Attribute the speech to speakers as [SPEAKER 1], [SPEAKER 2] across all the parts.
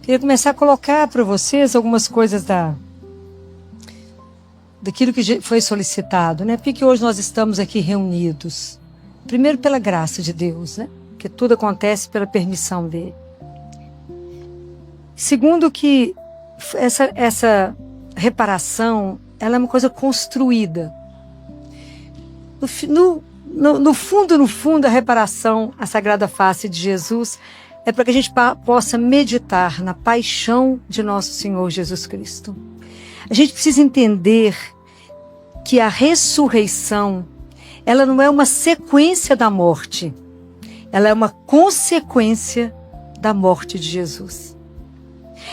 [SPEAKER 1] Queria começar a colocar para vocês algumas coisas daquilo que foi solicitado, né? Por que hoje nós estamos aqui reunidos? Primeiro, pela graça de Deus, né? Que tudo acontece pela permissão dele. Segundo, que essa reparação, ela é uma coisa construída. No fundo, a reparação, a Sagrada Face de Jesus, é para que a gente possa meditar na paixão de nosso Senhor Jesus Cristo. A gente precisa entender que a ressurreição, ela não é uma sequência da morte, ela é uma consequência da morte de Jesus.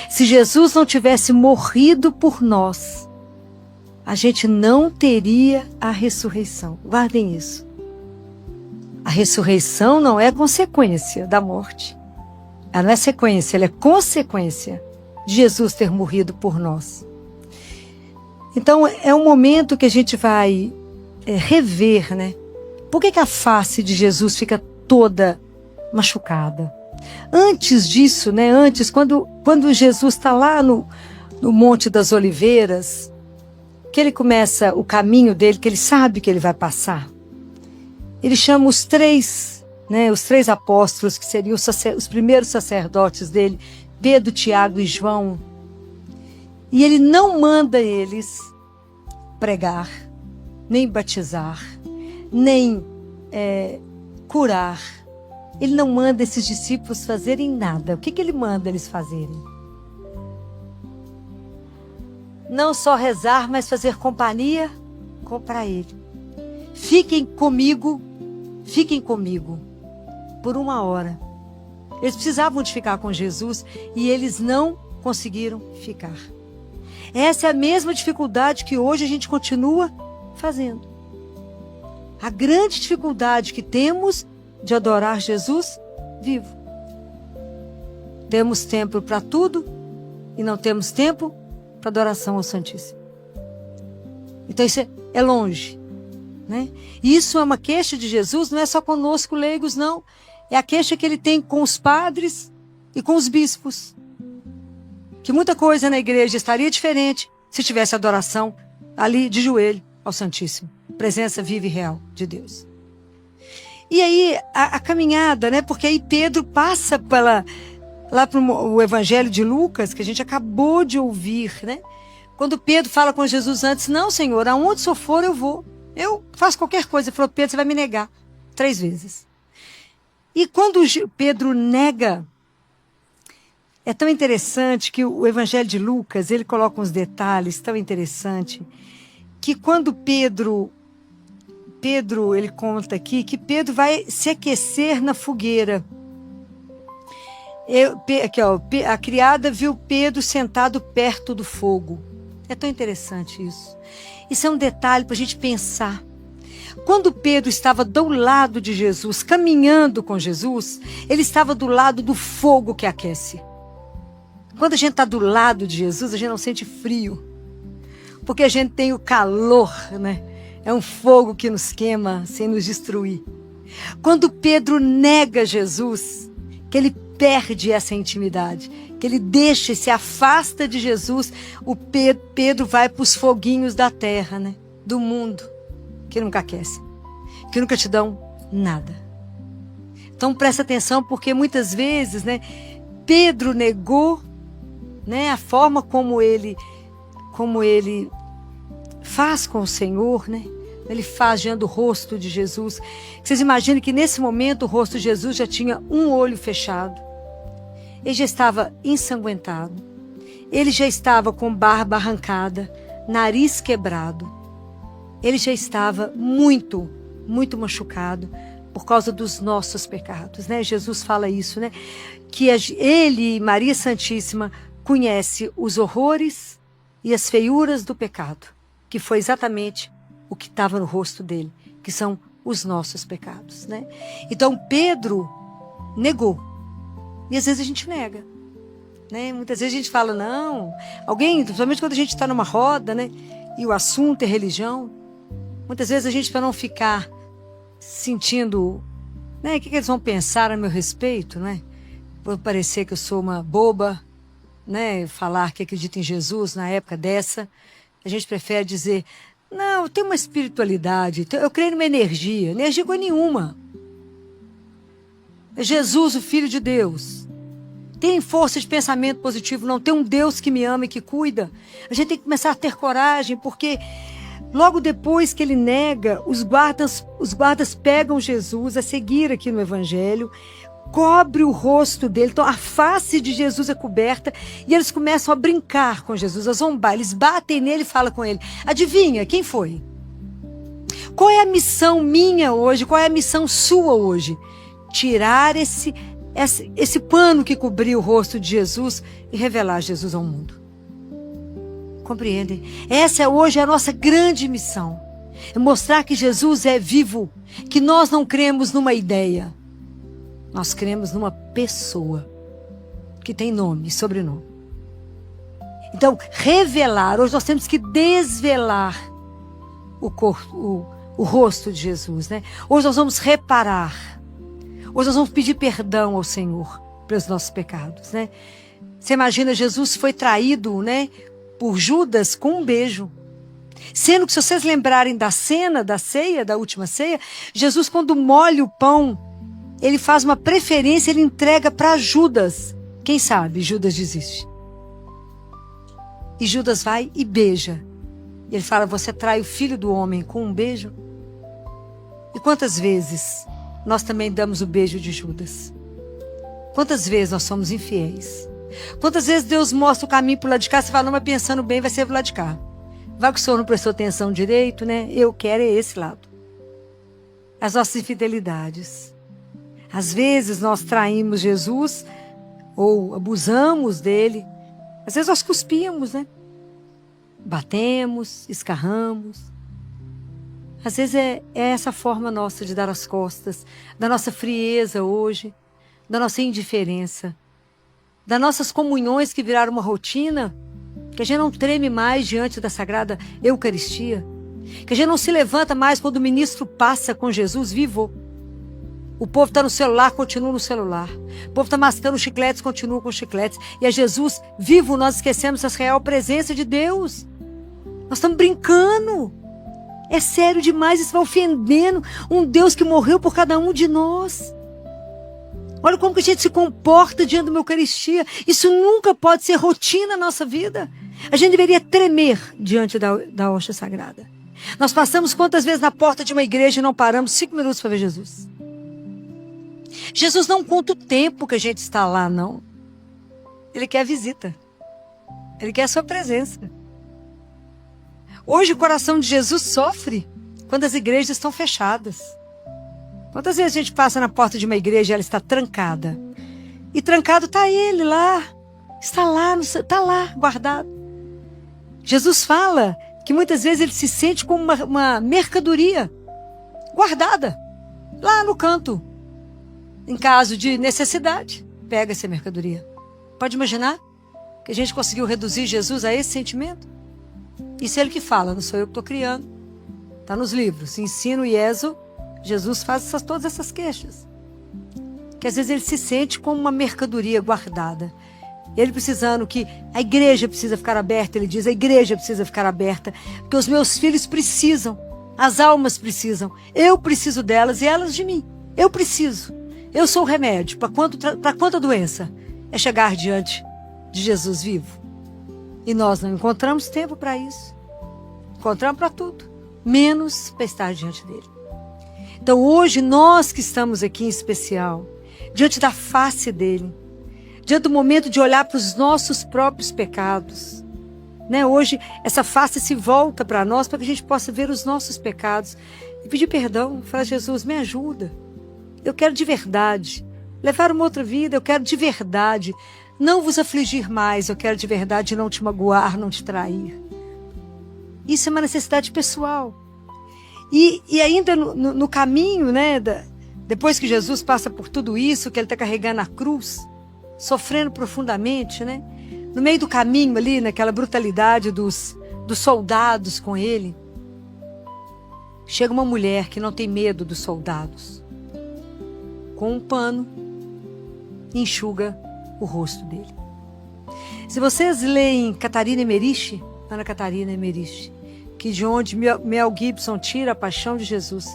[SPEAKER 1] Se Jesus não tivesse morrido por nós, a gente não teria a ressurreição. Guardem isso. A ressurreição não é consequência da morte. Ela não é sequência, ela é consequência de Jesus ter morrido por nós. Então, é um momento que a gente vai rever, né? Por que a face de Jesus fica toda machucada? Antes disso, né? Quando Jesus está lá no Monte das Oliveiras, que ele começa o caminho dele, que ele sabe que ele vai passar, ele chama os três apóstolos, que seriam os primeiros sacerdotes dele, Pedro, Tiago e João. E ele não manda eles pregar, nem batizar, nem curar. Ele não manda esses discípulos fazerem nada. O que ele manda eles fazerem? Não só rezar, mas fazer companhia para ele. Fiquem comigo por 1 hora. Eles precisavam de ficar com Jesus e eles não conseguiram ficar. Essa é a mesma dificuldade que hoje a gente continua fazendo. A grande dificuldade que temos de adorar Jesus vivo. Temos tempo para tudo e não temos tempo para adoração ao Santíssimo. Então isso é longe, né? Isso é uma queixa de Jesus, não é só conosco leigos, não. É a queixa que ele tem com os padres e com os bispos. Que muita coisa na igreja estaria diferente se tivesse adoração ali de joelho ao Santíssimo. Presença viva e real de Deus. E aí a caminhada, né? Porque aí Pedro passa lá para o Evangelho de Lucas, que a gente acabou de ouvir, né? Quando Pedro fala com Jesus antes, não, Senhor, aonde o Senhor for eu vou. Eu faço qualquer coisa. Ele falou, Pedro, você vai me negar 3 vezes. E quando Pedro nega, é tão interessante que o Evangelho de Lucas, ele coloca uns detalhes tão interessantes, que quando Pedro, ele conta aqui, que Pedro vai se aquecer na fogueira. A criada viu Pedro sentado perto do fogo. É tão interessante isso. Isso é um detalhe para a gente pensar. Quando Pedro estava do lado de Jesus, caminhando com Jesus, ele estava do lado do fogo que aquece. Quando a gente está do lado de Jesus, a gente não sente frio. Porque a gente tem o calor, né? É um fogo que nos queima sem nos destruir. Quando Pedro nega Jesus, que ele perde essa intimidade, que ele deixa e se afasta de Jesus, o Pedro vai para os foguinhos da terra, né? Do mundo, que nunca aquecem, que nunca te dão nada. Então presta atenção, porque muitas vezes, né, Pedro negou, né, a forma como ele faz com o Senhor, né? Ele faz diante do rosto de Jesus. Vocês imaginem que nesse momento o rosto de Jesus já tinha um olho fechado. Ele já estava ensanguentado. Ele já estava com barba arrancada, nariz quebrado. Ele já estava muito, muito machucado por causa dos nossos pecados, né? Jesus fala isso, né? Que ele, Maria Santíssima, conhece os horrores e as feiuras do pecado, que foi exatamente o que estava no rosto dele, que são os nossos pecados, né? Então Pedro negou. E às vezes a gente nega, né? Muitas vezes a gente fala, não, alguém, principalmente quando a gente está numa roda, né? E o assunto é religião, muitas vezes a gente, para não ficar sentindo, né? O que eles vão pensar a meu respeito, né? Vou parecer que eu sou uma boba, né? Falar que acredita em Jesus na época dessa. A gente prefere dizer, não, eu tenho uma espiritualidade, eu creio numa energia. Energia coisa nenhuma. É Jesus, o Filho de Deus. Tem força de pensamento positivo, não. Tem um Deus que me ama e que cuida. A gente tem que começar a ter coragem, porque logo depois que ele nega, os guardas pegam Jesus a seguir aqui no Evangelho, cobre o rosto dele, então a face de Jesus é coberta, e eles começam a brincar com Jesus, a zombar. Eles batem nele e falam com ele, adivinha, quem foi? Qual é a missão minha hoje? Qual é a missão sua hoje? Tirar esse pano que cobriu o rosto de Jesus e revelar Jesus ao mundo. Compreendem? Essa é hoje a nossa grande missão. É mostrar que Jesus é vivo, que nós não cremos numa ideia. Nós cremos numa pessoa que tem nome e sobrenome. Então, revelar, hoje nós temos que desvelar o rosto de Jesus, né? Hoje nós vamos reparar. Hoje nós vamos pedir perdão ao Senhor pelos nossos pecados, né? Você imagina, Jesus foi traído, né, por Judas com um beijo. Sendo que, se vocês lembrarem da cena da ceia, da última ceia, Jesus, quando molha o pão, ele faz uma preferência, ele entrega para Judas. Quem sabe Judas desiste. E Judas vai e beija. E ele fala, você trai o Filho do Homem com um beijo? E quantas vezes nós também damos o beijo de Judas? Quantas vezes nós somos infiéis? Quantas vezes Deus mostra o caminho pro lado de cá, você fala, não, mas pensando bem, vai ser pro lado de cá. Vai que o Senhor não prestou atenção direito, né? Eu quero é esse lado. As nossas infidelidades. Às vezes nós traímos Jesus ou abusamos dele. Às vezes nós cuspimos, né? Batemos, escarramos. Às vezes é essa forma nossa de dar as costas, da nossa frieza hoje, da nossa indiferença, das nossas comunhões que viraram uma rotina, que a gente não treme mais diante da Sagrada Eucaristia, que a gente não se levanta mais quando o ministro passa com Jesus vivo. O povo está no celular, continua no celular. O povo está mascando chicletes, continua com chicletes. E a Jesus vivo, nós esquecemos essa real presença de Deus. Nós estamos brincando. É sério demais, isso vai ofendendo um Deus que morreu por cada um de nós. Olha como que a gente se comporta diante de uma Eucaristia. Isso nunca pode ser rotina na nossa vida. A gente deveria tremer diante da hóstia sagrada. Nós passamos quantas vezes na porta de uma igreja e não paramos 5 minutos para ver Jesus? Jesus não conta o tempo que a gente está lá, não. Ele quer a visita. Ele quer a sua presença. Hoje o coração de Jesus sofre quando as igrejas estão fechadas. Quantas vezes a gente passa na porta de uma igreja e ela está trancada? E trancado está ele lá. Está lá, guardado. Jesus fala que muitas vezes ele se sente como uma mercadoria guardada lá no canto. Em caso de necessidade, pega essa mercadoria. Pode imaginar que a gente conseguiu reduzir Jesus a esse sentimento? Isso é ele que fala, não sou eu que estou criando. Está nos livros. Ensino e Êxodo, Jesus faz todas essas queixas. Que às vezes ele se sente como uma mercadoria guardada. Ele precisando que a igreja precisa ficar aberta, ele diz, a igreja precisa ficar aberta, porque os meus filhos precisam, as almas precisam, eu preciso delas e elas de mim. Eu preciso. Eu sou o remédio para quanta doença é chegar diante de Jesus vivo. E nós não encontramos tempo para isso. Encontramos para tudo, menos para estar diante dele. Então hoje nós que estamos aqui em especial, diante da face dele, diante do momento de olhar para os nossos próprios pecados, né? Hoje essa face se volta para nós para que a gente possa ver os nossos pecados e pedir perdão. Falar, Jesus, me ajuda. Eu quero de verdade levar uma outra vida, eu quero de verdade não vos afligir mais, eu quero de verdade não te magoar, não te trair. Isso é uma necessidade pessoal. E ainda no caminho, né, depois que Jesus passa por tudo isso, que ele está carregando a cruz, sofrendo profundamente, né? No meio do caminho ali, naquela brutalidade dos soldados com ele, chega uma mulher que não tem medo dos soldados, com um pano, e enxuga o rosto dele. Se vocês leem Catarina Emmerich, Ana Catarina Emmerich, que de onde Mel Gibson tira a paixão de Jesus,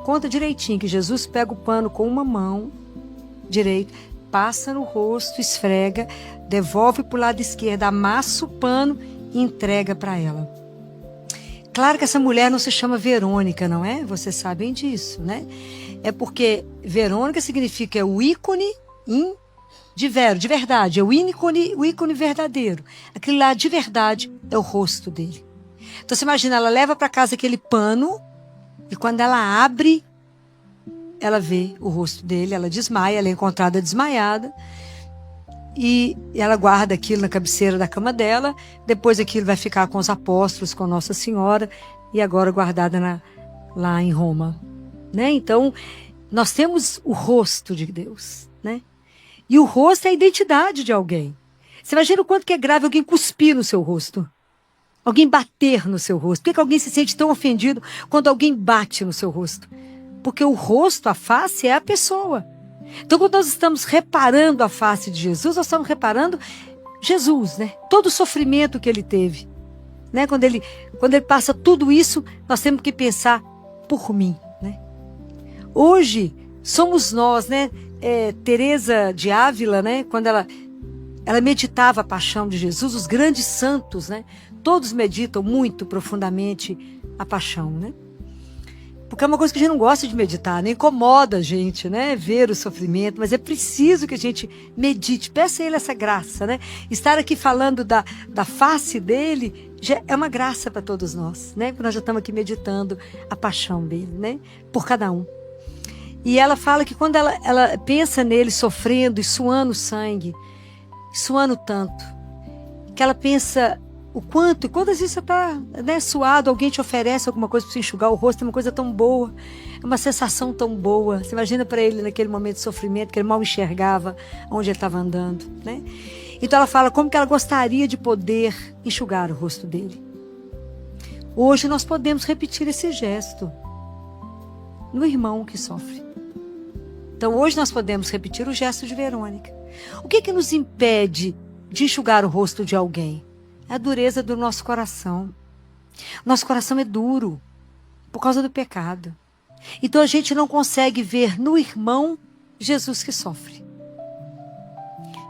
[SPEAKER 1] conta direitinho que Jesus pega o pano com uma mão direita, passa no rosto, esfrega, devolve para o lado esquerdo, amassa o pano e entrega para ela. Claro que essa mulher não se chama Verônica, não é? Vocês sabem disso, né? É porque Verônica significa o ícone de verdade, é o ícone verdadeiro. Aquilo lá de verdade é o rosto dele. Então você imagina, ela leva para casa aquele pano e quando ela abre, ela vê o rosto dele, ela desmaia, ela é encontrada desmaiada e ela guarda aquilo na cabeceira da cama dela, depois aquilo vai ficar com os apóstolos, com Nossa Senhora e agora guardada lá em Roma, né? Então, nós temos o rosto de Deus, né? E o rosto é a identidade de alguém. Você imagina o quanto que é grave alguém cuspir no seu rosto, alguém bater no seu rosto. Por que alguém se sente tão ofendido quando alguém bate no seu rosto? Porque o rosto, a face, é a pessoa. Então, quando nós estamos reparando a face de Jesus, nós estamos reparando Jesus, né? Todo o sofrimento que ele teve, né? Quando ele passa tudo isso, nós temos que pensar por mim, né? Hoje, somos nós, né? Teresa de Ávila, né? Quando ela meditava a paixão de Jesus, os grandes santos, né? Todos meditam muito profundamente a paixão, né? Porque é uma coisa que a gente não gosta de meditar, né? Incomoda a gente, né? Ver o sofrimento, mas é preciso que a gente medite. Peça a ele essa graça, né? Estar aqui falando da face dele já é uma graça para todos nós, né? Porque nós já estamos aqui meditando a paixão dele, né? Por cada um. E ela fala que quando ela pensa nele sofrendo e suando sangue, suando tanto, que ela pensa o quanto, e quantas vezes você está, né, suado, alguém te oferece alguma coisa para você enxugar o rosto, é uma coisa tão boa, é uma sensação tão boa. Você imagina para ele naquele momento de sofrimento, que ele mal enxergava onde ele estava andando, né? Então ela fala como que ela gostaria de poder enxugar o rosto dele. Hoje nós podemos repetir esse gesto no irmão que sofre. Então hoje nós podemos repetir o gesto de Verônica. O que nos impede de enxugar o rosto de alguém? É a dureza do nosso coração. Nosso coração é duro por causa do pecado. Então a gente não consegue ver no irmão Jesus que sofre.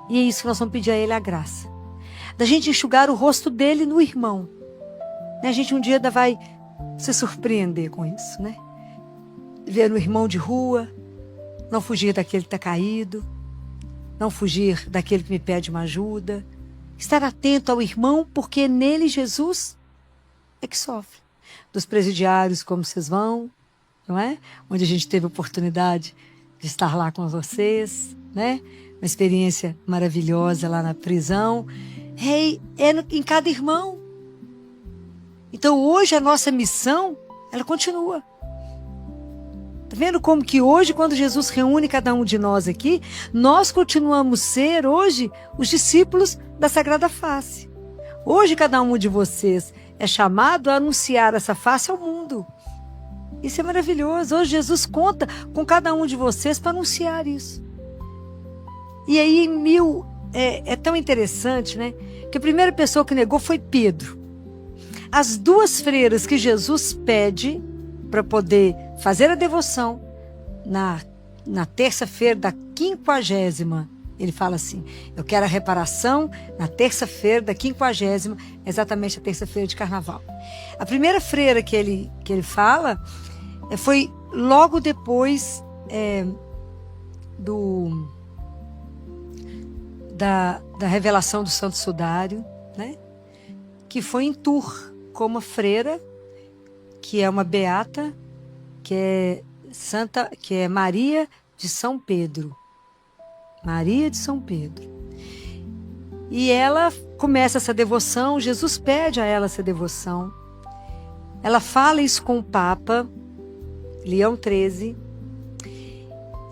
[SPEAKER 1] E é isso que nós vamos pedir a ele a graça. Da gente enxugar o rosto dele no irmão. A gente um dia ainda vai se surpreender com isso, né? Ver no irmão de rua, não fugir daquele que está caído, não fugir daquele que me pede uma ajuda. Estar atento ao irmão, porque nele Jesus é que sofre. Dos presidiários, como vocês vão, não é? Onde a gente teve a oportunidade de estar lá com vocês, né? Uma experiência maravilhosa lá na prisão. Em cada irmão. Então hoje a nossa missão, ela continua. Está vendo como que hoje, quando Jesus reúne cada um de nós aqui, nós continuamos a ser hoje os discípulos da Sagrada Face. Hoje cada um de vocês é chamado a anunciar essa face ao mundo. Isso é maravilhoso. Hoje Jesus conta com cada um de vocês para anunciar isso. E aí é tão interessante, né? Que a primeira pessoa que negou foi Pedro. As duas freiras que Jesus pede para poder fazer a devoção na terça-feira da 50ª, ele fala assim, eu quero a reparação na terça-feira da 50ª, exatamente a terça-feira de carnaval. A primeira freira que ele fala foi logo depois da revelação do Santo Sudário, né? Que foi em Tours, com uma freira, que é uma beata, que é Maria de São Pedro. Maria de São Pedro. E ela começa essa devoção, Jesus pede a ela essa devoção. Ela fala isso com o Papa, Leão XIII.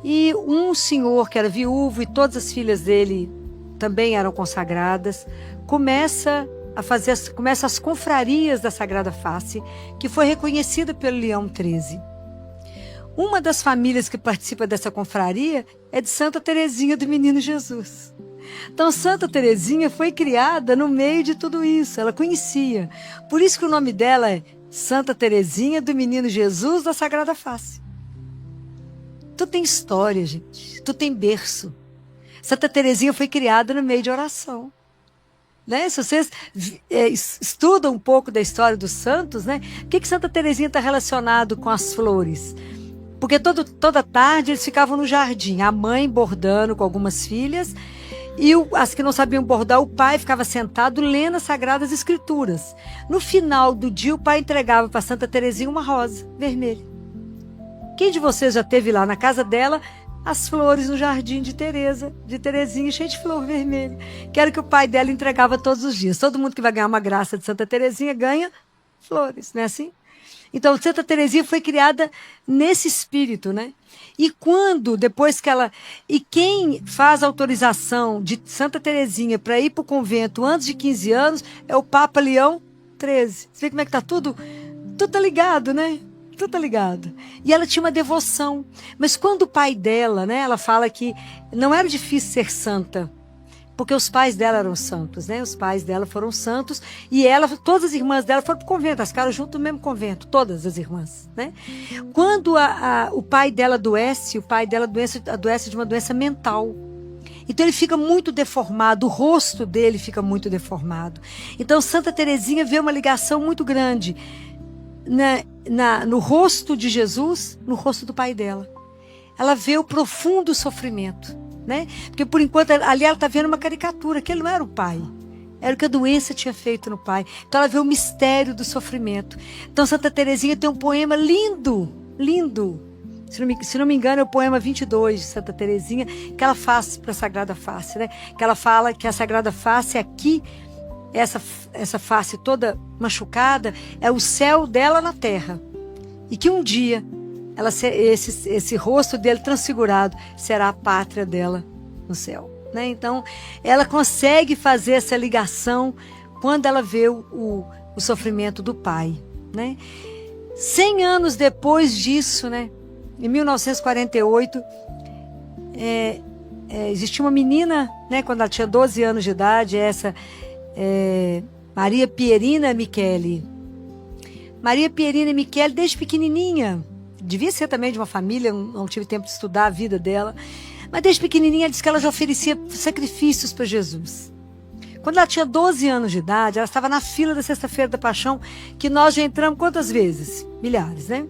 [SPEAKER 1] E um senhor que era viúvo e todas as filhas dele também eram consagradas, começa as confrarias da Sagrada Face, que foi reconhecida pelo Leão XIII. Uma das famílias que participa dessa confraria é de Santa Teresinha do Menino Jesus. Então, Santa Teresinha foi criada no meio de tudo isso, ela conhecia. Por isso que o nome dela é Santa Teresinha do Menino Jesus da Sagrada Face. Tu tem história, gente, tu tem berço. Santa Teresinha foi criada no meio de oração. Né? Se vocês estudam um pouco da história dos santos, né? O que Santa Teresinha está relacionado com as flores? Porque toda tarde eles ficavam no jardim, a mãe bordando com algumas filhas, e as que não sabiam bordar, o pai ficava sentado lendo as Sagradas Escrituras. No final do dia, o pai entregava para Santa Teresinha uma rosa vermelha. Quem de vocês já teve lá na casa dela as flores no jardim de Teresinha, cheio de flor vermelha? Que era o que o pai dela entregava todos os dias. Todo mundo que vai ganhar uma graça de Santa Teresinha ganha flores, não é assim? Então, Santa Teresinha foi criada nesse espírito, né? E depois que ela... E quem faz a autorização de Santa Teresinha para ir para o convento antes de 15 anos é o Papa Leão XIII. Você vê como é que tá tudo? Tudo tá ligado, né? Tudo tá ligado. E ela tinha uma devoção. Mas quando o pai dela, né? Ela fala que não era difícil ser santa, porque os pais dela eram santos, né? Os pais dela foram santos e todas as irmãs dela foram para o convento, elas ficaram junto no mesmo convento, todas as irmãs, né? Quando o pai dela adoece, adoece de uma doença mental. Então ele fica muito deformado, o rosto dele fica muito deformado. Então Santa Teresinha vê uma ligação muito grande no rosto de Jesus, no rosto do pai dela. Ela vê o profundo sofrimento. Né? Porque por enquanto ali ela está vendo uma caricatura, que ele não era o pai, era o que a doença tinha feito no pai. Então ela vê o mistério do sofrimento. Então Santa Teresinha tem um poema lindo, lindo. Se não me engano é o poema 22 de Santa Teresinha, que ela faz para a Sagrada Face, né? Que ela fala que a Sagrada Face aqui, essa face toda machucada, é o céu dela na terra. E que um dia esse rosto dele transfigurado será a pátria dela no céu, né? Então, ela consegue fazer essa ligação quando ela vê o sofrimento do pai, né? 100 anos depois disso, né? Em 1948, existia uma menina, né? Quando ela tinha 12 anos de idade, Maria Pierina Micheli. Maria Pierina Micheli, desde pequenininha, devia ser também de uma família, não tive tempo de estudar a vida dela, mas desde pequenininha ela disse que ela já oferecia sacrifícios para Jesus. Quando ela tinha 12 anos de idade, ela estava na fila da Sexta-feira da Paixão, que nós já entramos quantas vezes? Milhares, né?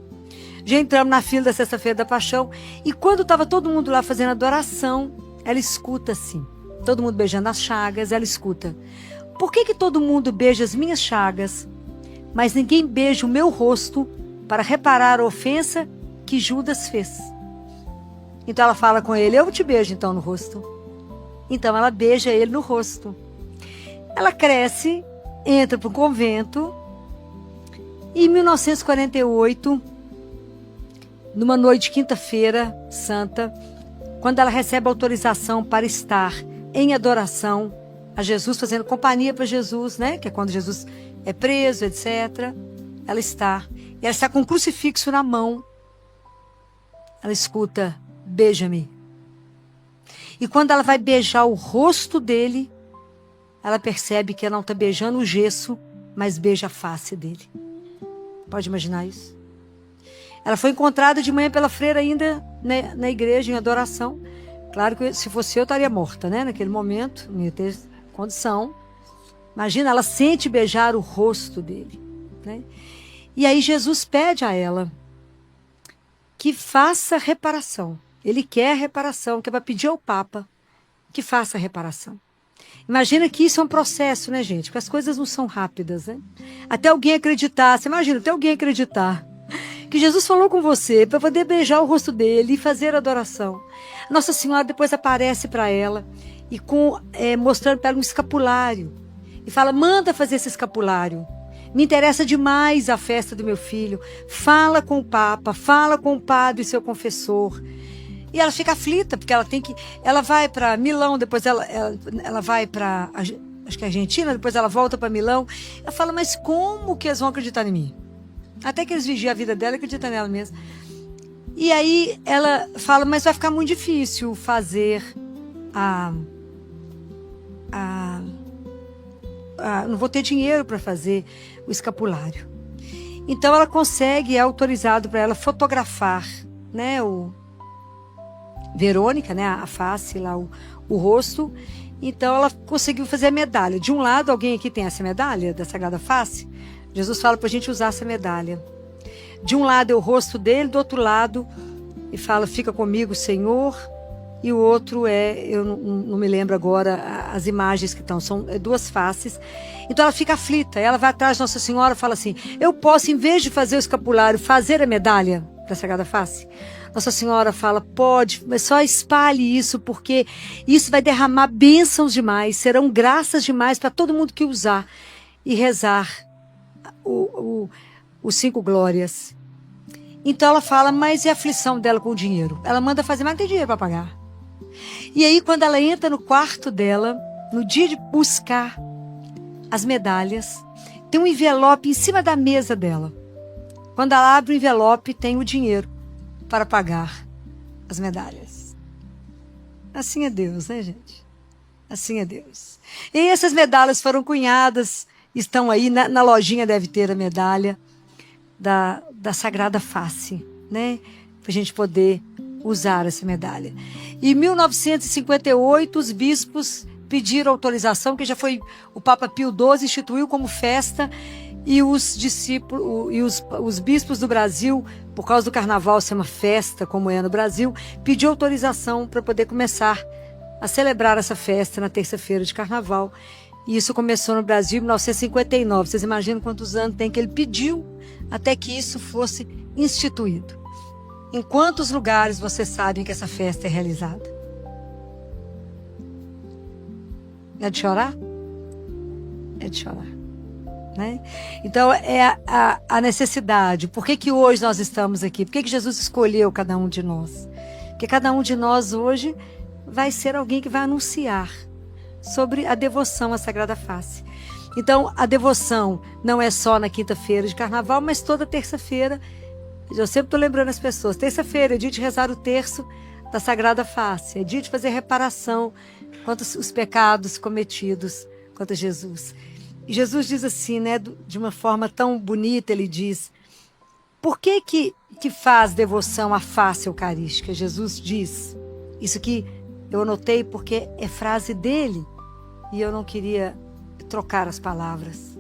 [SPEAKER 1] Já entramos na fila da Sexta-feira da Paixão, e quando estava todo mundo lá fazendo adoração, ela escuta assim, todo mundo beijando as chagas, ela escuta: por que todo mundo beija as minhas chagas, mas ninguém beija o meu rosto para reparar a ofensa que Judas fez? Então ela fala com ele: eu te beijo então no rosto. Então ela beija ele no rosto. Ela cresce, entra para o convento, e em 1948, numa noite de quinta-feira santa, quando ela recebe autorização para estar em adoração a Jesus, fazendo companhia para Jesus, né? Que é quando Jesus é preso, etc. Ela está com um crucifixo na mão. Ela escuta: beija-me. E quando ela vai beijar o rosto dele, ela percebe que ela não está beijando o gesso, mas beija a face dele. Pode imaginar isso? Ela foi encontrada de manhã pela freira ainda, né, na igreja, em adoração. Claro que se fosse eu estaria morta, né? Naquele momento, não ia ter condição. Imagina, ela sente beijar o rosto dele, né? E aí Jesus pede a ela que faça reparação. Ele quer reparação, que vai pedir ao Papa que faça reparação. Imagina que isso é um processo, né, gente? Porque as coisas não são rápidas, né? Até alguém acreditar, você imagina, até alguém acreditar que Jesus falou com você para poder beijar o rosto dele e fazer adoração. Nossa Senhora depois aparece para ela e mostrando para ela um escapulário. E fala: manda fazer esse escapulário. Me interessa demais a festa do meu filho. Fala com o Papa, fala com o padre, seu confessor. E ela fica aflita, porque ela vai para Milão, depois ela vai para, acho que Argentina, depois ela volta para Milão. Ela fala: mas como que eles vão acreditar em mim? Até que eles vigiam a vida dela e acreditam nela mesma. E aí ela fala, mas vai ficar muito difícil fazer não vou ter dinheiro para fazer o escapulário. Então ela consegue, é autorizado para ela fotografar, né, Verônica, né, a face lá, o rosto. Então ela conseguiu fazer a medalha. De um lado, alguém aqui tem essa medalha da Sagrada Face? Jesus fala para a gente usar essa medalha. De um lado é o rosto dele, do outro lado, e fala, fica comigo, Senhor. E o outro eu não me lembro agora as imagens que estão, são duas faces. Então ela fica aflita, ela vai atrás de Nossa Senhora e fala assim, eu posso, em vez de fazer o escapulário, fazer a medalha da Sagrada Face? Nossa Senhora fala, pode, mas só espalhe isso, porque isso vai derramar bênçãos demais, serão graças demais para todo mundo que usar e rezar os 5 glórias. Então ela fala, mas e a aflição dela com o dinheiro? Ela manda fazer, mas não tem dinheiro para pagar. E aí quando ela entra no quarto dela, no dia de buscar as medalhas, tem um envelope em cima da mesa dela. Quando ela abre o envelope, tem o dinheiro para pagar as medalhas. Assim é Deus, né, gente? Assim é Deus. E essas medalhas foram cunhadas, estão aí, na lojinha deve ter a medalha da Sagrada Face, né? Para a gente poder usar essa medalha. Em 1958, os bispos pediram autorização, que já foi o Papa Pio XII instituiu como festa, e os discípulos e os bispos do Brasil, por causa do carnaval ser uma festa como é no Brasil, pediu autorização para poder começar a celebrar essa festa na terça-feira de carnaval. E isso começou no Brasil em 1959. Vocês imaginam quantos anos tem que ele pediu até que isso fosse instituído? Em quantos lugares vocês sabem que essa festa é realizada? É de chorar? É de chorar. Né? Então, é a necessidade. Por que hoje nós estamos aqui? Por que Jesus escolheu cada um de nós? Porque cada um de nós hoje vai ser alguém que vai anunciar sobre a devoção à Sagrada Face. Então, a devoção não é só na quinta-feira de carnaval, mas toda terça-feira. Eu sempre estou lembrando as pessoas, terça-feira é dia de rezar o terço da Sagrada Face, é dia de fazer reparação quanto os pecados cometidos contra Jesus. E Jesus diz assim, né, de uma forma tão bonita, ele diz, por que faz devoção à face eucarística? Jesus diz, isso aqui eu anotei porque é frase dele, e eu não queria trocar as palavras.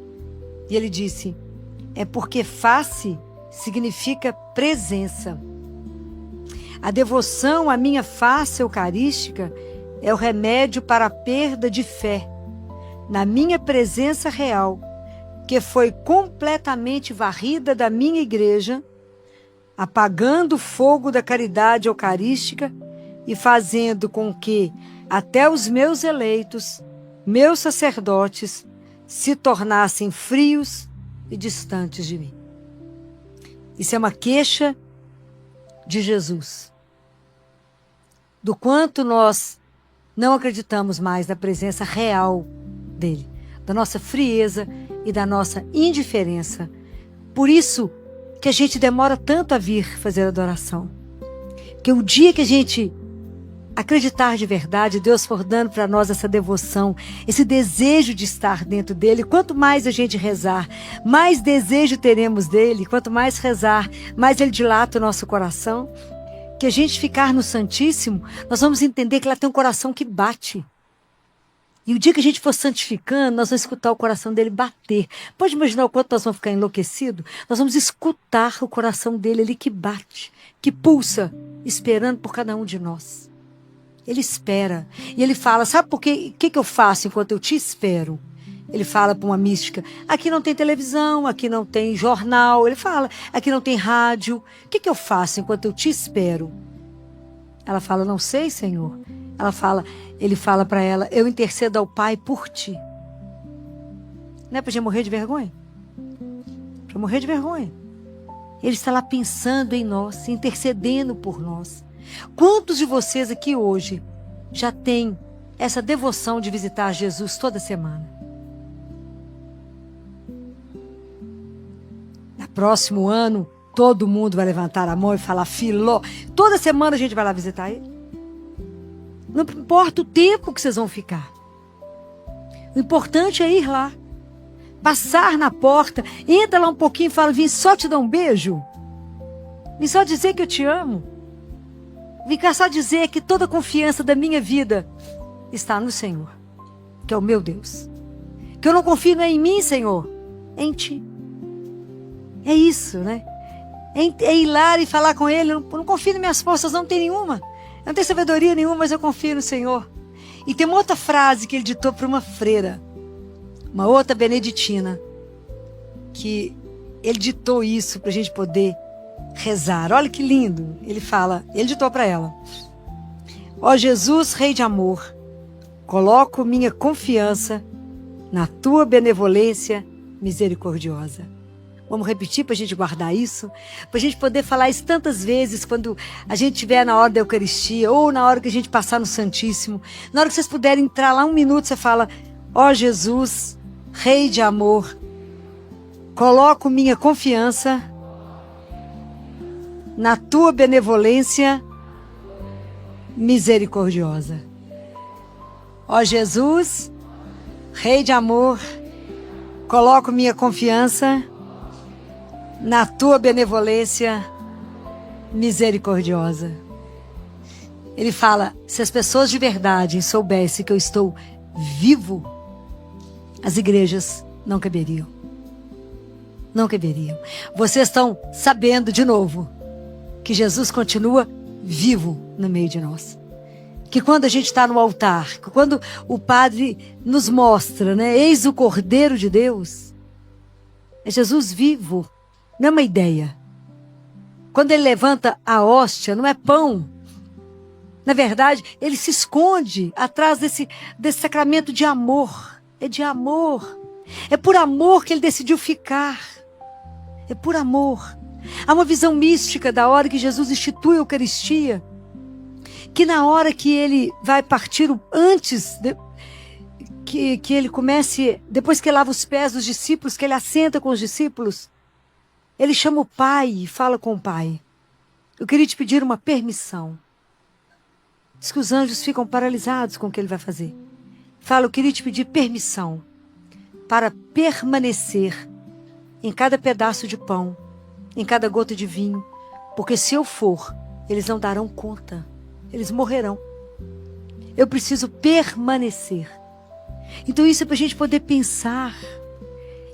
[SPEAKER 1] E ele disse, é porque face significa presença. A devoção à minha face eucarística é o remédio para a perda de fé na minha presença real, que foi completamente varrida da minha igreja, apagando o fogo da caridade eucarística e fazendo com que até os meus eleitos, meus sacerdotes, se tornassem frios e distantes de mim. Isso é uma queixa de Jesus, do quanto nós não acreditamos mais na presença real dele, da nossa frieza e da nossa indiferença. Por isso que a gente demora tanto a vir fazer adoração. Porque o dia que a gente acreditar de verdade, Deus for dando para nós essa devoção, esse desejo de estar dentro dele, quanto mais a gente rezar, mais desejo teremos dele, quanto mais rezar, mais ele dilata o nosso coração, que a gente ficar no Santíssimo, nós vamos entender que lá tem um coração que bate. E o dia que a gente for santificando, nós vamos escutar o coração dele bater. Pode imaginar o quanto nós vamos ficar enlouquecidos? Nós vamos escutar o coração dele ali que bate, que pulsa, esperando por cada um de nós. Ele espera. E ele fala, sabe por quê? O que eu faço enquanto eu te espero? Ele fala para uma mística, aqui não tem televisão, aqui não tem jornal. Ele fala, aqui não tem rádio. O que eu faço enquanto eu te espero? Ela fala, não sei, Senhor. Ele fala para ela, eu intercedo ao Pai por ti. Não é para gente morrer de vergonha? Para morrer de vergonha. Ele está lá pensando em nós, intercedendo por nós. Quantos de vocês aqui hoje já têm essa devoção de visitar Jesus toda semana? No próximo ano, todo mundo vai levantar a mão e falar filó. Toda semana a gente vai lá visitar ele. Não importa o tempo que vocês vão ficar. O importante é ir lá. Passar na porta, entra lá um pouquinho e fala, vim só te dar um beijo. Vim só dizer que eu te amo. Vim cá só dizer que toda a confiança da minha vida está no Senhor, que é o meu Deus. Que eu não confio não é em mim, Senhor, é em Ti. É isso, né? É ir lá e falar com Ele. Eu não confio nas minhas forças, não tem nenhuma. Eu não tenho sabedoria nenhuma, mas eu confio no Senhor. E tem uma outra frase que ele ditou para uma freira, uma outra beneditina, que ele ditou isso para a gente poder rezar. Olha que lindo. Ele fala, ele ditou para ela: ó Jesus, Rei de amor, coloco minha confiança na tua benevolência misericordiosa. Vamos repetir para a gente guardar isso, para a gente poder falar isso tantas vezes quando a gente estiver na hora da Eucaristia ou na hora que a gente passar no Santíssimo. Na hora que vocês puderem entrar lá 1 minuto, você fala: ó Jesus, Rei de amor, coloco minha confiança na tua benevolência misericordiosa. Ó Jesus, Rei de amor, coloco minha confiança na tua benevolência misericordiosa. Ele fala, se as pessoas de verdade soubessem que eu estou vivo, as igrejas não caberiam. Não caberiam. Vocês estão sabendo de novo que Jesus continua vivo no meio de nós. Que quando a gente está no altar, que quando o Padre nos mostra, né, eis o Cordeiro de Deus, é Jesus vivo, não é uma ideia. Quando ele levanta a hóstia, não é pão. Na verdade, ele se esconde atrás desse sacramento de amor. É de amor. É por amor que ele decidiu ficar. É por amor. Há uma visão mística da hora que Jesus institui a Eucaristia, que na hora que ele vai partir, que ele comece, depois que ele lava os pés dos discípulos, que ele assenta com os discípulos, ele chama o Pai e fala com o Pai: eu queria te pedir uma permissão. Diz que os anjos ficam paralisados com o que ele vai fazer. Fala: eu queria te pedir permissão para permanecer em cada pedaço de pão, em cada gota de vinho, porque se eu for, eles não darão conta, eles morrerão. Eu preciso permanecer. Então isso é para a gente poder pensar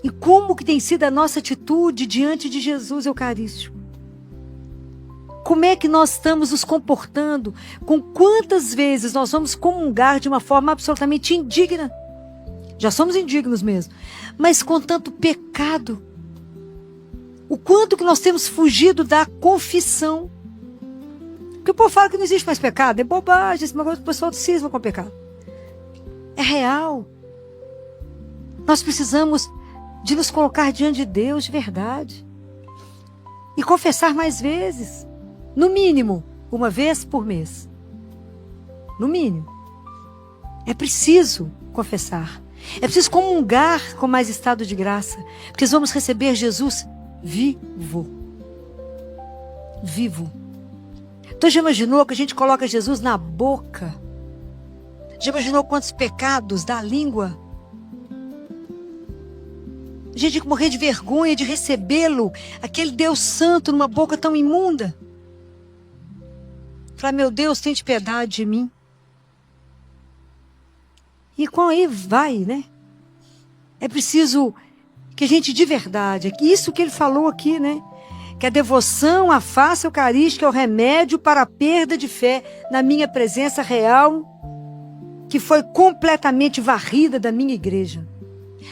[SPEAKER 1] e como que tem sido a nossa atitude diante de Jesus Eucarístico. Como é que nós estamos nos comportando? Com quantas vezes nós vamos comungar de uma forma absolutamente indigna? Já somos indignos mesmo. Mas com tanto pecado. O quanto que nós temos fugido da confissão. Porque o povo fala que não existe mais pecado. É bobagem. O pessoal cisma com o pecado. É real. Nós precisamos de nos colocar diante de Deus de verdade. E confessar mais vezes. No mínimo, 1 vez por mês. No mínimo. É preciso confessar. É preciso comungar com mais estado de graça. Porque nós vamos receber Jesus vivo. Vivo. Então já imaginou que a gente coloca Jesus na boca? Já imaginou quantos pecados da língua? A gente tem que morrer de vergonha de recebê-lo, aquele Deus santo, numa boca tão imunda. Falar: meu Deus, tem piedade de mim. E com aí vai, né? É preciso que a gente de verdade, isso que ele falou aqui, né? Que a devoção à face eucarística é o remédio para a perda de fé na minha presença real, que foi completamente varrida da minha igreja.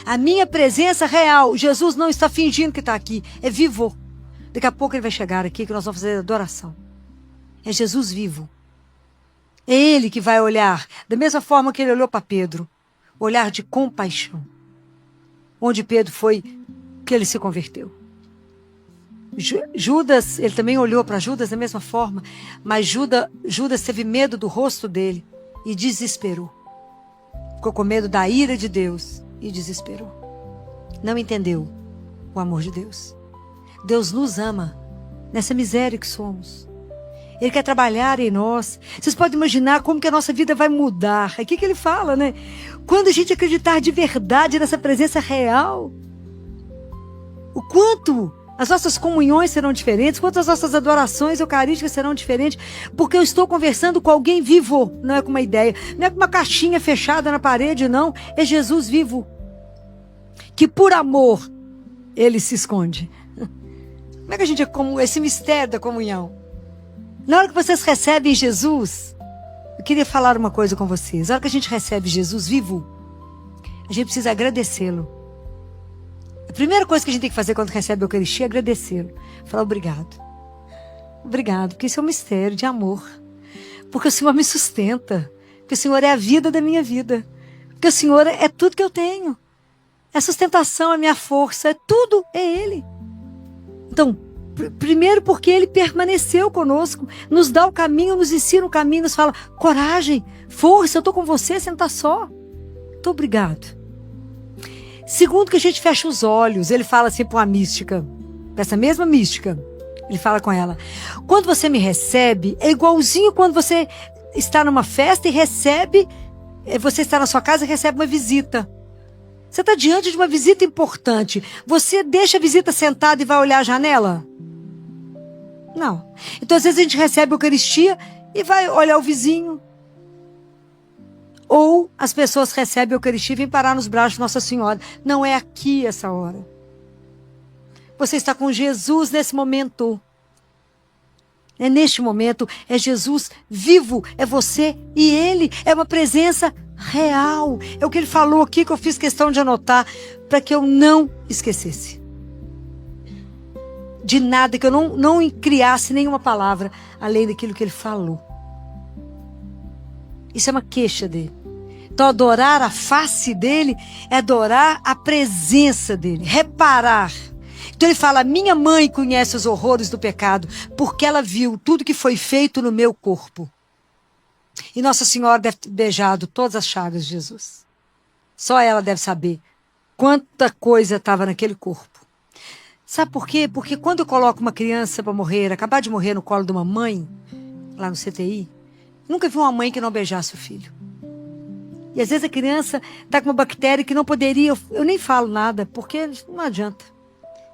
[SPEAKER 1] A minha presença real, Jesus não está fingindo que está aqui, é vivo. Daqui a pouco ele vai chegar aqui que nós vamos fazer adoração. É Jesus vivo. É ele que vai olhar, da mesma forma que ele olhou para Pedro, olhar de compaixão. Onde Pedro foi que ele se converteu. Judas, ele também olhou para Judas da mesma forma, mas Judas teve medo do rosto dele e desesperou. Ficou com medo da ira de Deus e desesperou. Não entendeu o amor de Deus. Deus nos ama nessa miséria que somos. Ele quer trabalhar em nós. Vocês podem imaginar como que a nossa vida vai mudar. É aqui que ele fala, né? Quando a gente acreditar de verdade nessa presença real, o quanto as nossas comunhões serão diferentes, quanto as nossas adorações eucarísticas serão diferentes, porque eu estou conversando com alguém vivo, não é com uma ideia, não é com uma caixinha fechada na parede, não. É Jesus vivo, que por amor ele se esconde. Como é que a gente é como esse mistério da comunhão? Na hora que vocês recebem Jesus, eu queria falar uma coisa com vocês. Na hora que a gente recebe Jesus vivo, a gente precisa agradecê-lo. A primeira coisa que a gente tem que fazer quando recebe a Eucaristia é agradecê-lo. Falar obrigado. Obrigado, porque isso é um mistério de amor. Porque o Senhor me sustenta. Porque o Senhor é a vida da minha vida. Porque o Senhor é tudo que eu tenho. É a sustentação, é a minha força, é tudo, é Ele. Então, primeiro porque Ele permaneceu conosco, nos dá o caminho, nos ensina o caminho, nos fala, coragem, força, eu estou com você não está só. Muito obrigado. Segundo que a gente fecha os olhos, ele fala assim para uma mística, para essa mesma mística, ele fala com ela, quando você me recebe, é igualzinho quando você está numa festa e recebe, você está na sua casa e recebe uma visita. Você está diante de uma visita importante. Você deixa a visita sentada e vai olhar a janela? Não. Então, às vezes, a gente recebe a Eucaristia e vai olhar o vizinho. Ou as pessoas recebem a Eucaristia e vêm parar nos braços de Nossa Senhora. Não é aqui essa hora. Você está com Jesus nesse momento. É neste momento, é Jesus vivo, é você e Ele. É uma presença real. É o que Ele falou aqui que eu fiz questão de anotar para que eu não esquecesse. De nada, que eu não criasse nenhuma palavra além daquilo que Ele falou. Isso é uma queixa dele. Então, adorar a face dele é adorar a presença dele, reparar. Então ele fala, minha mãe conhece os horrores do pecado, porque ela viu tudo que foi feito no meu corpo. E Nossa Senhora deve ter beijado todas as chagas de Jesus. Só ela deve saber quanta coisa estava naquele corpo. Sabe por quê? Porque quando eu coloco uma criança para morrer, acabar de morrer no colo de uma mãe, lá no CTI, nunca vi uma mãe que não beijasse o filho. E às vezes a criança está com uma bactéria que não poderia, eu nem falo nada, porque não adianta.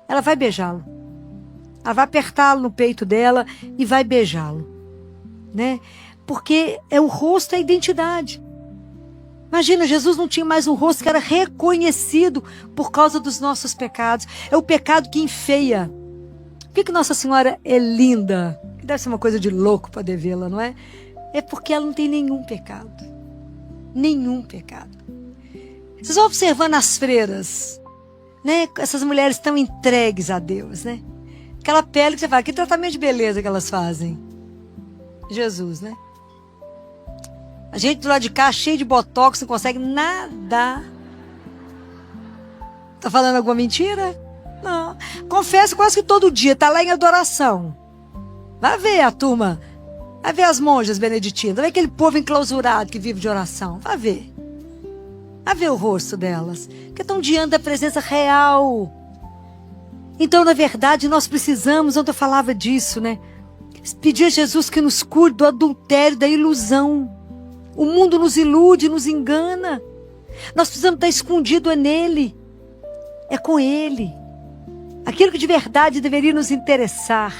[SPEAKER 1] Ela vai beijá-lo. Ela vai apertá-lo no peito dela e vai beijá-lo. Né? Porque é o rosto, é a identidade. Imagina, Jesus não tinha mais um rosto que era reconhecido por causa dos nossos pecados. É o pecado que enfeia. Por que Nossa Senhora é linda? Deve ser uma coisa de louco poder vê-la, não é? É porque ela não tem nenhum pecado. Nenhum pecado. Vocês vão observando as freiras, né? Essas mulheres estão entregues a Deus, né? Aquela pele que você fala, que tratamento de beleza que elas fazem. Jesus, né? A gente do lado de cá, cheio de botox, não consegue nada. Tá falando alguma mentira? Não. Confesso quase que todo dia, tá lá em adoração. Vai ver a turma. Vai ver as monjas beneditinas, vai ver aquele povo enclausurado que vive de oração. Vai ver. Vai ver o rosto delas. Porque estão diante da presença real. Então, na verdade, nós precisamos, ontem eu falava disso, né? Pedir a Jesus que nos cure do adultério, da ilusão. O mundo nos ilude, nos engana. Nós precisamos estar escondido nele. É com ele. Aquilo que de verdade deveria nos interessar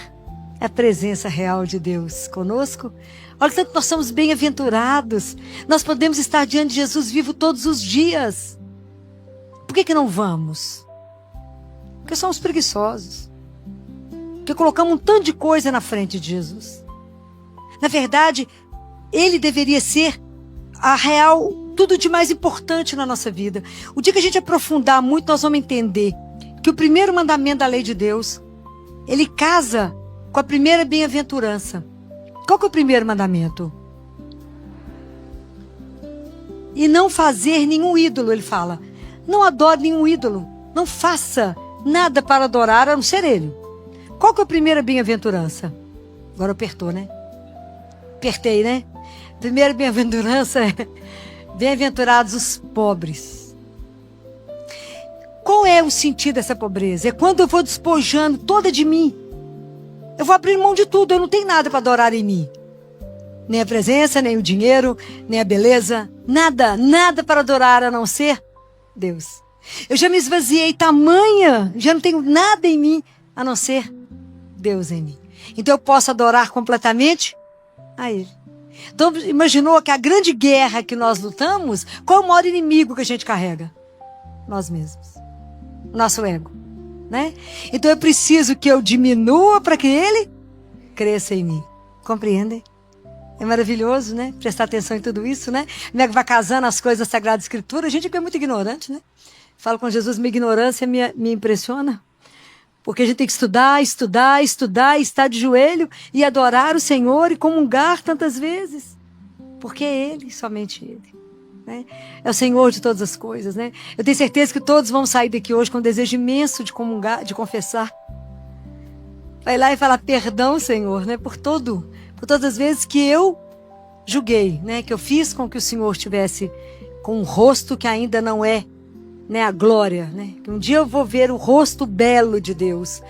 [SPEAKER 1] é a presença real de Deus conosco. Olha, tanto nós somos bem-aventurados. Nós podemos estar diante de Jesus vivo todos os dias. Por que não vamos? Porque somos preguiçosos. Porque colocamos um tanto de coisa na frente de Jesus. Na verdade, Ele deveria ser a real, tudo de mais importante na nossa vida. O dia que a gente aprofundar muito, nós vamos entender que o primeiro mandamento da lei de Deus, ele casa com a primeira bem-aventurança. Qual que é o primeiro mandamento? E não fazer nenhum ídolo, ele fala. Não adore nenhum ídolo. Não faça nada para adorar, a não ser ele. Qual que é a primeira bem-aventurança? Agora apertou, né? Apertei, né? Primeira bem-aventurança é bem-aventurados os pobres. Qual é o sentido dessa pobreza? É quando eu vou despojando toda de mim. Eu vou abrir mão de tudo, eu não tenho nada para adorar em mim. Nem a presença, nem o dinheiro, nem a beleza, nada para adorar a não ser Deus. Eu já me esvaziei tamanha, já não tenho nada em mim a não ser Deus em mim. Então eu posso adorar completamente a Ele. Então imaginou que a grande guerra que nós lutamos, qual é o maior inimigo que a gente carrega? Nós mesmos. Nosso ego. Né? Então eu preciso que eu diminua para que Ele cresça em mim. Compreendem? É maravilhoso, né? Prestar atenção em tudo isso, né? Vai casando as coisas da Sagrada Escritura. A gente é muito ignorante, né? Falo com Jesus, minha ignorância me impressiona. Porque a gente tem que estudar, estar de joelho e adorar o Senhor e comungar tantas vezes. Porque é Ele, somente Ele. Né? É o Senhor de todas as coisas, né? Eu tenho certeza que todos vão sair daqui hoje com um desejo imenso de comungar, de confessar. Vai lá e falar perdão, Senhor, né? Por todas as vezes que eu julguei, né? Que eu fiz com que o Senhor estivesse com um rosto que ainda não é, né, a glória, né? Que um dia eu vou ver o rosto belo de Deus,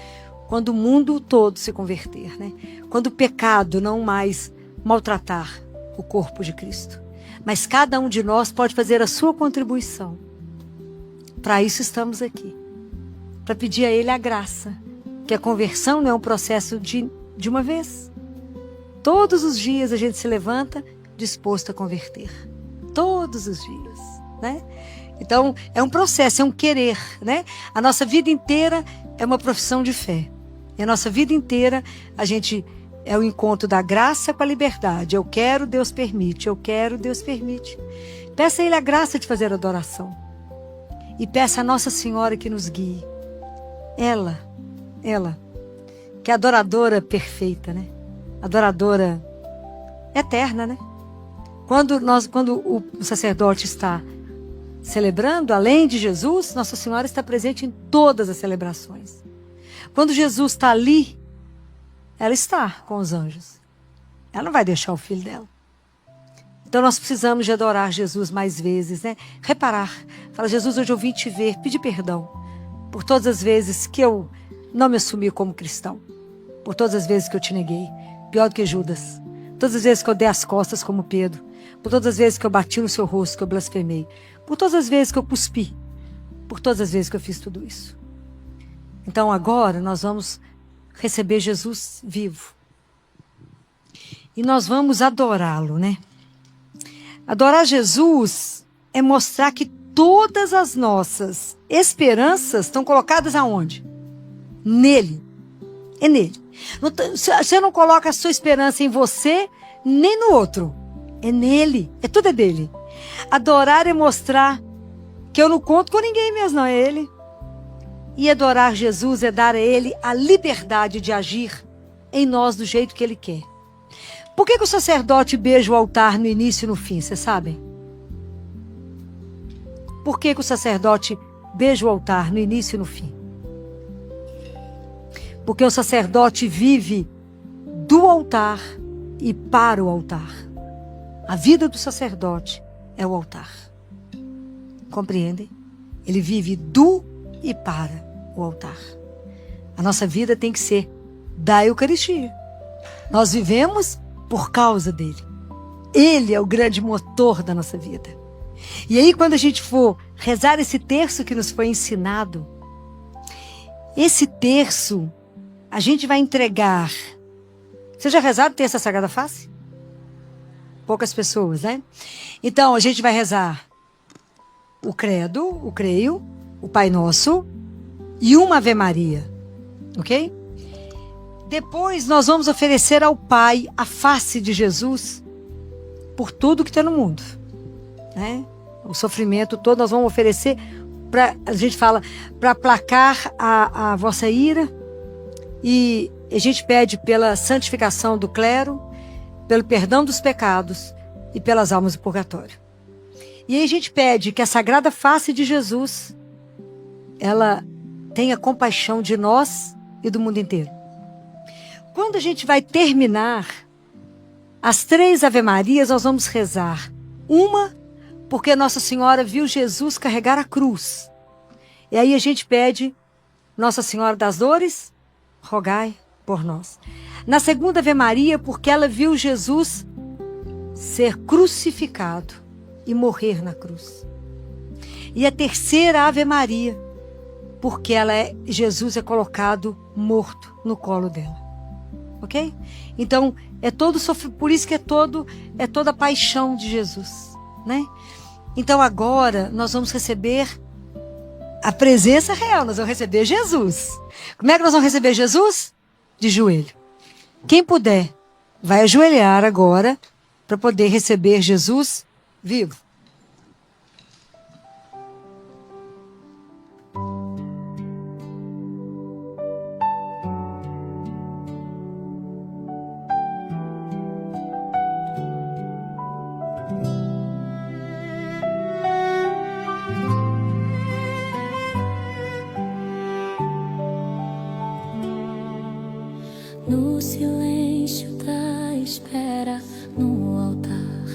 [SPEAKER 1] quando o mundo todo se converter, né? Quando o pecado não mais maltratar o corpo de Cristo. Mas cada um de nós pode fazer a sua contribuição. Para isso estamos aqui. Para pedir a Ele a graça. Que a conversão não é um processo de uma vez. Todos os dias a gente se levanta disposto a converter. Todos os dias, né? Então, é um processo, é um querer, né? A nossa vida inteira é uma profissão de fé. E a nossa vida inteira, a gente é o encontro da graça com a liberdade. Eu quero, Deus permite. Eu quero, Deus permite. Peça a Ele a graça de fazer adoração. E peça a Nossa Senhora que nos guie. Ela, que é a adoradora perfeita, né? Adoradora eterna, né? Quando o sacerdote está celebrando, além de Jesus, Nossa Senhora está presente em todas as celebrações. Quando Jesus está ali, ela está com os anjos. Ela não vai deixar o filho dela. Então nós precisamos de adorar Jesus mais vezes, né? Reparar. Fala, Jesus, hoje eu vim te ver, pedir perdão por todas as vezes que eu não me assumi como cristão. Por todas as vezes que eu te neguei. Pior do que Judas. Todas as vezes que eu dei as costas como Pedro. Por todas as vezes que eu bati no seu rosto, que eu blasfemei. Por todas as vezes que eu cuspi. Por todas as vezes que eu fiz tudo isso. Então agora nós vamos receber Jesus vivo. E nós vamos adorá-lo, né? Adorar Jesus é mostrar que todas as nossas esperanças estão colocadas aonde? Nele. É nele. Você não coloca a sua esperança em você, nem no outro. É nele. Tudo é dele. Adorar é mostrar que eu não conto com ninguém mesmo, não é ele. E adorar Jesus é dar a Ele a liberdade de agir em nós do jeito que Ele quer. Por que o sacerdote beija o altar no início e no fim, vocês sabem? Por que o sacerdote beija o altar no início e no fim? Porque o sacerdote vive do altar e para o altar. A vida do sacerdote é o altar. Compreendem? Ele vive do e para o altar. A nossa vida tem que ser da Eucaristia. Nós vivemos por causa dele. Ele é o grande motor da nossa vida. E aí, quando a gente for rezar esse terço que nos foi ensinado, esse terço, a gente vai entregar. Vocês já rezaram o terço da Sagrada Face? Poucas pessoas, né? Então, a gente vai rezar o credo, o creio, o Pai Nosso e uma Ave Maria, ok? Depois nós vamos oferecer ao Pai a face de Jesus por tudo que está no mundo, né? O sofrimento todo nós vamos oferecer para, a gente fala, para aplacar a vossa ira, e a gente pede pela santificação do clero, pelo perdão dos pecados e pelas almas do purgatório. E aí a gente pede que a Sagrada Face de Jesus, ela tenha compaixão de nós e do mundo inteiro. Quando a gente vai terminar as 3 Ave-Marias, nós vamos rezar. Uma, porque Nossa Senhora viu Jesus carregar a cruz. E aí a gente pede, Nossa Senhora das Dores, rogai por nós. Na segunda Ave Maria, porque ela viu Jesus ser crucificado e morrer na cruz. E a terceira Ave Maria, porque Jesus é colocado morto no colo dela. Ok? Então, por isso que é toda a paixão de Jesus, né? Então agora nós vamos receber a presença real, nós vamos receber Jesus. Como é que nós vamos receber Jesus? De joelho. Quem puder, vai ajoelhar agora para poder receber Jesus vivo.
[SPEAKER 2] No silêncio da espera, no altar,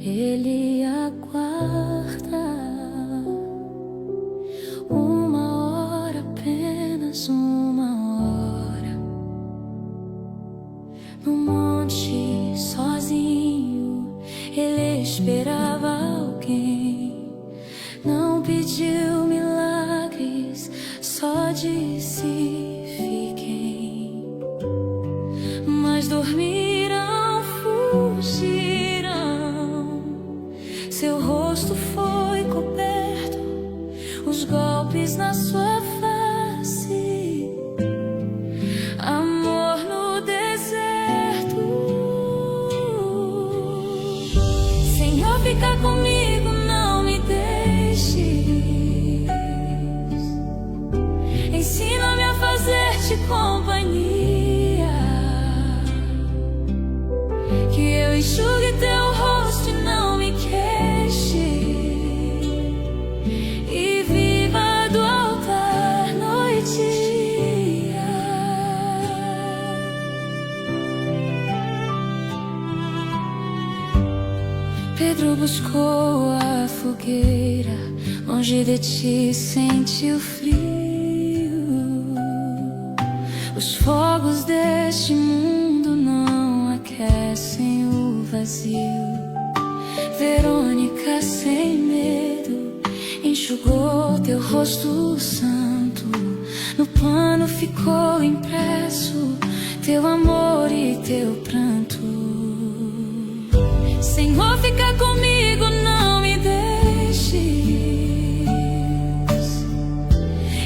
[SPEAKER 2] ele aguarda. Uma hora, apenas uma hora. No monte, sozinho, ele esperava alguém. Não pediu milagres, só disse: mas dormiram, fugiram. Seu rosto foi coberto, os golpes na sua face. Amor no deserto. Senhor, fica comigo, não me deixes. Ensina-me a fazer-te companhia. Enxugue teu rosto e não me queixe, e viva do altar noite e dia. Pedro buscou a fogueira, longe de ti sentiu frio. Os fogos deste mundo não aquecem o vazio. Verônica, sem medo, enxugou teu rosto santo. No pano ficou impresso teu amor e teu pranto. Senhor, fica comigo, não me deixes.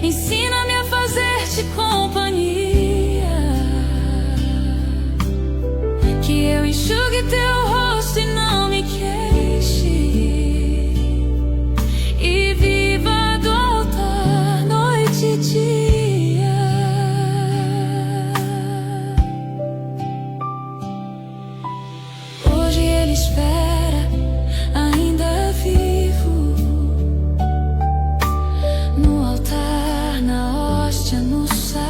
[SPEAKER 2] Ensina-me a fazer-te companhia, que eu enxugue teu rosto e não me queixe, e viva do altar noite e dia. Hoje ele espera, ainda vivo, no altar, na hóstia, no sacrário.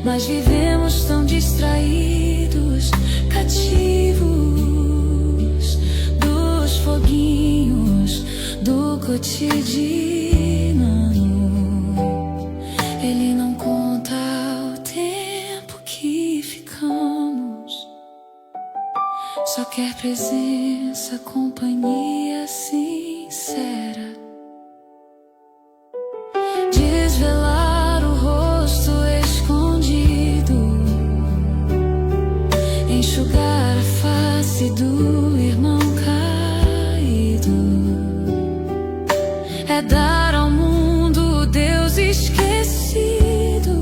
[SPEAKER 2] Mas vivemos tão distraídos, cativos dos foguinhos do cotidiano. Ele não conta o tempo que ficamos, só quer presença, companhia sincera. Desvelar o rosto escondido, enxugar a face do irmão caído. É dar ao mundo o Deus esquecido.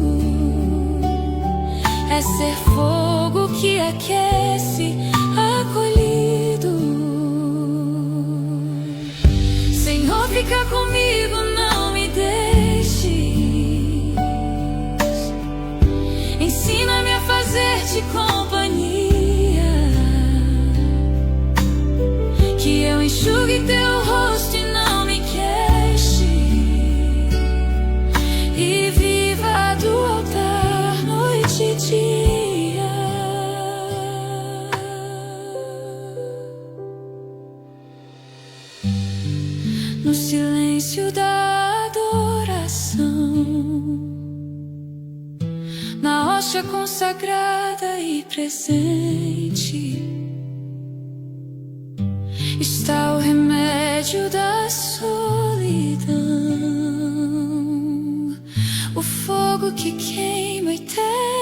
[SPEAKER 2] É ser fogo que aquece, acolhido. Senhor, fica comigo, não me deixes. Ensina-me a fazer-te companhia, que eu enxugue teu rosto e não me queixe, e viva do altar noite e dia. No silêncio da adoração, rocha consagrada e presente está o remédio da solidão, o fogo que queima eterno